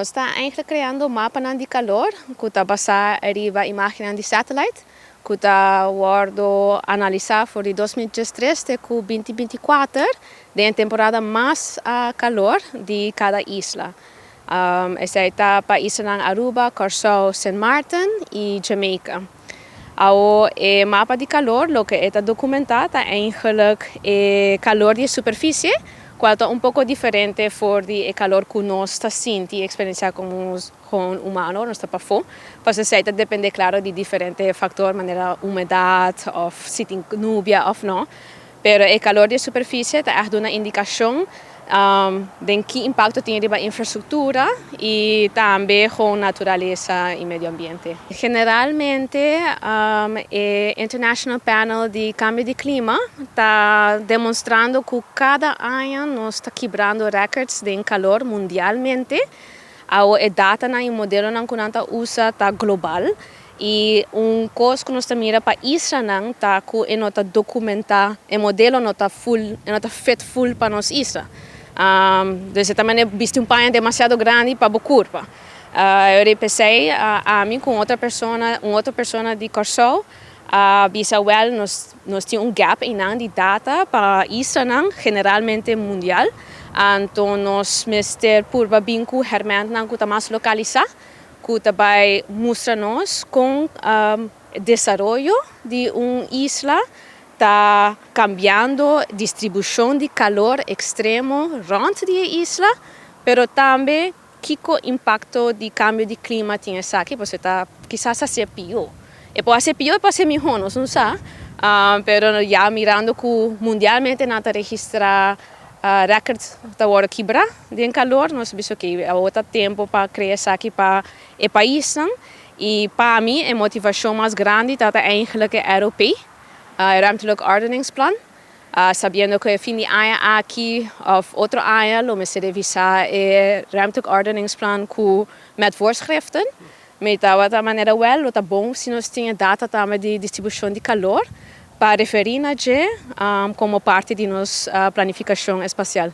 nós estamos eigenlijk criando mapa de calor, que está basado na imagem de satélite, que está sendo analisado por 2023 até 2024, de a temporada mais calor de cada isla. Essa está para islas Aruba, Curaçao, Saint Martin e Jamaica. O mapa de calor, o que está documentado, é eigenlijk calor de superfície, qual é pouco diferente do calor que nós sentimos e experienciamos como humanos, nós estamos para fora. Pois isso depende, claro, de diferentes fatores, maneira umidade, ou se tem nuvem ou não. Mas o calor de superfície é uma indicação de que impacto tem na infraestrutura e também com a natureza e meio ambiente. Generalmente, o International Panel de Cambio de Clima está demonstrando que cada ano nós estamos quebrando recordes de calor mundialmente. A data e o modelo que nós usamos está global. E coisa que nós miramos para isso está que nós documentar o modelo não está feito full para nós isso. Então também visto país demasiado grande para a curva. Eu pensei a mim com outra pessoa de Curaçao, nós temos gap de data para isso generalmente mundial. Então nós mester curva bem que realmente que está mais localizado, que também mostra-nos com o desenvolvimento de uma isla está cambiando a distribuição de calor extremo dentro da isla, mas também que impacto do cambio de clima tem aqui, você está quizás ser pior. E pode ser pior e pode ser melhor, não sei, mas já mirando que mundialmente não está registrado recordes da hora quebrar de calor, nós vimos que há outro tempo para criar isso aqui para o país. E para mim, a motivação mais grande é eigenlijk europeia. Ruimtelijk ordeningsplan. Sabendo que fim de ano aqui of outro ano, we zullen revisar o ruimtelijk ordeningsplan met voorschriften. Mas de outra maneira, é bom se nós temos data também de distribuição de calor para referir a como parte de nossa planificação espacial.